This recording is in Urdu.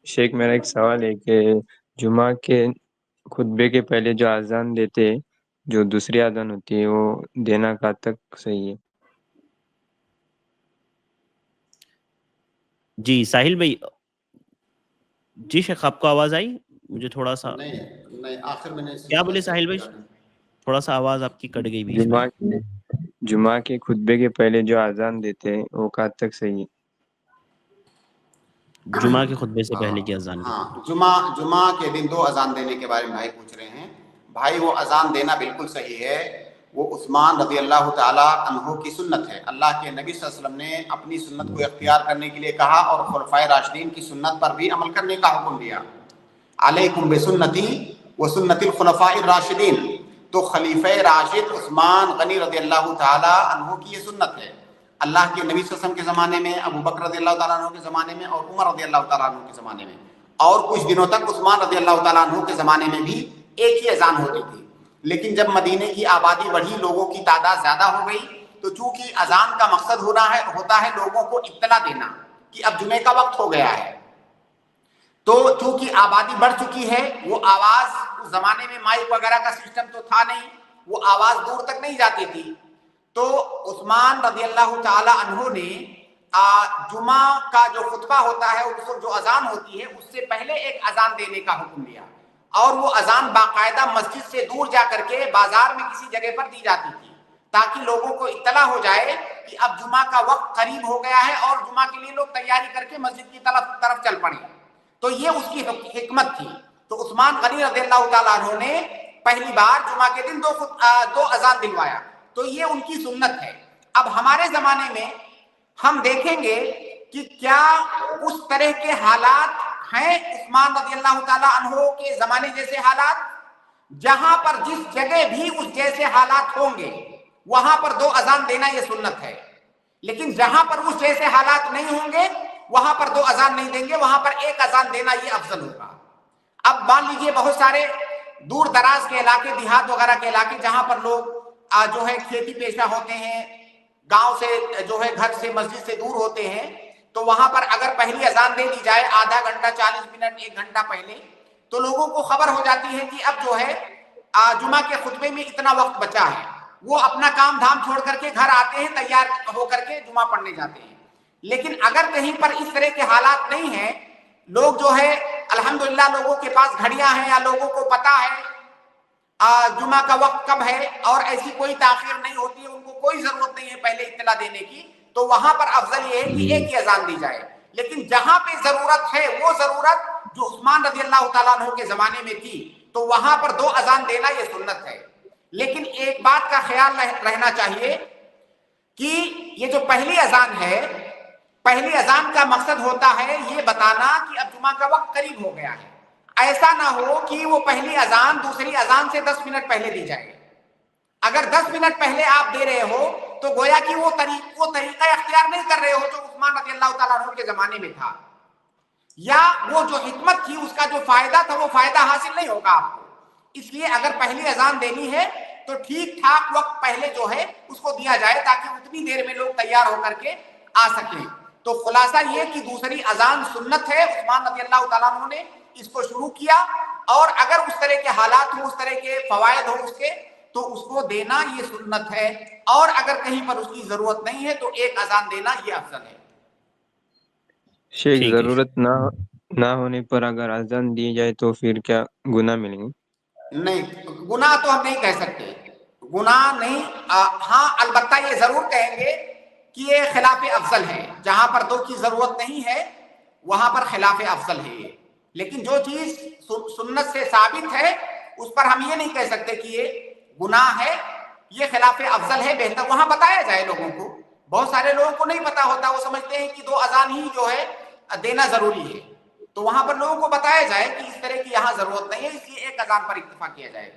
شیخ میرا ایک سوال ہے کہ جمعہ کے خطبے کے پہلے جو اذان دیتے جو دوسری اذان ہوتی ہے وہ دینا کب تک صحیح ہے؟ جی ساحل بھائی. جی شیخ آپ کو آواز آئی؟ مجھے تھوڑا سا نہیں آخر میں نے کیا بولے ساحل بھائی؟ تھوڑا سا آواز آپ کی کٹ گئی بیچ میں. جمعہ کے خطبے کے پہلے جو اذان دیتے ہیں وہ کب تک صحیح ہے؟ جمعہ کے خطبے سے پہلے کی اذان. ہاں جمعہ کے دن 2 اذان دینے کے بارے میں بھائی پوچھ رہے ہیں. بھائی وہ اذان دینا بالکل صحیح ہے. وہ عثمان رضی اللہ تعالی عنہ کی سنت ہے. اللہ کے نبی صلی اللہ علیہ وسلم نے اپنی سنت کو اختیار کرنے کے لیے کہا اور خلفائے راشدین کی سنت پر بھی عمل کرنے کا حکم دیا. علیکم بسنتی و سنت الخلفاء الراشدین. تو خلیفہ راشد عثمان غنی رضی اللہ تعالی عنہ کی یہ سنت ہے. اللہ کے نبی صلی اللہ علیہ وسلم کے زمانے میں، ابو بکر رضی اللہ تعالیٰ عنہ کے زمانے میں اور عمر رضی اللہ تعالیٰ عنہ کے زمانے میں، اور کچھ دنوں تک عثمان رضی اللہ تعالیٰ عنہ کے زمانے میں بھی ایک ہی اذان ہوتی تھی. لیکن جب مدینے کی آبادی بڑھی، لوگوں کی تعداد زیادہ ہو گئی، تو چونکہ اذان کا مقصد ہوتا ہے لوگوں کو اطلاع دینا کہ اب جمعے کا وقت ہو گیا ہے. تو چونکہ آبادی بڑھ چکی ہے، وہ آواز اس زمانے میں مائک وغیرہ کا سسٹم تو تھا نہیں، وہ آواز دور تک نہیں جاتی تھی. تو عثمان رضی اللہ تعالی عنہ نے جمعہ کا جو خطبہ ہوتا ہے، جو اذان ہوتی ہے، اس سے پہلے ایک اذان دینے کا حکم دیا. اور وہ اذان باقاعدہ مسجد سے دور جا کر کے بازار میں کسی جگہ پر دی جاتی تھی، تاکہ لوگوں کو اطلاع ہو جائے کہ اب جمعہ کا وقت قریب ہو گیا ہے اور جمعہ کے لیے لوگ تیاری کر کے مسجد کی طرف چل پڑے. تو یہ اس کی حکمت تھی. تو عثمان غنی رضی اللہ تعالیٰ عنہ نے پہلی بار جمعہ کے دن 2 اذان دلوایا. تو یہ ان کی سنت ہے. اب ہمارے زمانے میں ہم دیکھیں گے کہ کیا اس طرح کے حالات ہیں عثمان رضی اللہ تعالیٰ عنہ کے زمانے جیسے حالات؟ جہاں پر جس جگہ بھی اس جیسے حالات ہوں گے وہاں پر 2 اذان دینا یہ سنت ہے. لیکن جہاں پر اس جیسے حالات نہیں ہوں گے وہاں پر 2 اذان نہیں دیں گے، وہاں پر 1 اذان دینا یہ افضل ہوگا. اب مان لیجئے بہت سارے دور دراز کے علاقے، دیہات وغیرہ کے علاقے، جہاں پر لوگ جو ہے کھیتی پیشہ ہوتے ہیں، گاؤں سے جو ہے گھر سے مسجد سے دور ہوتے ہیں، تو وہاں پر اگر پہلی اذان دے دی جائے آدھا گھنٹہ، 40 منٹ، 1 گھنٹہ پہلے، تو لوگوں کو خبر ہو جاتی ہے کہ اب جو ہے جمعہ کے خطبے میں اتنا وقت بچا ہے. وہ اپنا کام دھام چھوڑ کر کے گھر آتے ہیں، تیار ہو کر کے جمعہ پڑھنے جاتے ہیں. لیکن اگر کہیں پر اس طرح کے حالات نہیں ہیں، لوگ جو ہے الحمدللہ لوگوں کے پاس گھڑیاں ہیں یا لوگوں کو پتا ہے جمعہ کا وقت کب ہے اور ایسی کوئی تاخیر نہیں ہوتی ہے، ان کو کوئی ضرورت نہیں ہے پہلے اطلاع دینے کی، تو وہاں پر افضل یہ ہے کہ ایک ہی اذان دی جائے. لیکن جہاں پہ ضرورت ہے، وہ ضرورت جو عثمان رضی اللہ تعالیٰ عنہ کے زمانے میں تھی، تو وہاں پر 2 اذان دینا یہ سنت ہے. لیکن ایک بات کا خیال رہنا چاہیے کہ یہ جو پہلی اذان ہے، پہلی اذان کا مقصد ہوتا ہے یہ بتانا کہ اب جمعہ کا وقت قریب ہو گیا ہے. ایسا نہ ہو کہ وہ پہلی اذان دوسری اذان سے 10 منٹ پہلے دی جائے. اگر 10 منٹ پہلے آپ دے رہے ہو تو گویا کہ وہ طریقہ اختیار نہیں کر رہے ہو جو عثمان رضی اللہ تعالیٰ عنہ کے زمانے میں تھا، یا وہ جو حکمت تھی، اس کا جو فائدہ تھا، وہ فائدہ حاصل نہیں ہوگا آپ کو. اس لیے اگر پہلی اذان دینی ہے تو ٹھیک ٹھاک وقت پہلے جو ہے اس کو دیا جائے تاکہ اتنی دیر میں لوگ تیار ہو کر کے آ سکیں. تو خلاصہ یہ کہ دوسری اذان سنت ہے، عثمان رضی اللہ تعالیٰ عنہ نے اس کو شروع کیا، اور اگر اس طرح کے حالات ہوں، اس طرح کے فوائد ہوں اس کے، تو اس کو دینا یہ سنت ہے. اور اگر کہیں پر اس کی ضرورت نہیں ہے تو 1 اذان دینا یہ افضل ہے. شیخ ضرورت نہ ہونے پر اگر اذان دی جائے تو پھر کیا گناہ ملیں گے؟ نہیں، گناہ تو ہم نہیں کہہ سکتے، گناہ نہیں. ہاں البتہ یہ ضرور کہیں گے کہ یہ خلاف افضل ہے. جہاں پر 2 کی ضرورت نہیں ہے وہاں پر خلاف افضل ہے. لیکن جو چیز سنت سے ثابت ہے اس پر ہم یہ نہیں کہہ سکتے کہ یہ گناہ ہے، یہ خلاف افضل ہے. بہتر وہاں بتایا جائے لوگوں کو. بہت سارے لوگوں کو نہیں پتا ہوتا، وہ سمجھتے ہیں کہ 2 اذان ہی جو ہے دینا ضروری ہے. تو وہاں پر لوگوں کو بتایا جائے کہ اس طرح کی یہاں ضرورت نہیں ہے، اس لیے 1 اذان پر اکتفا کیا جائے.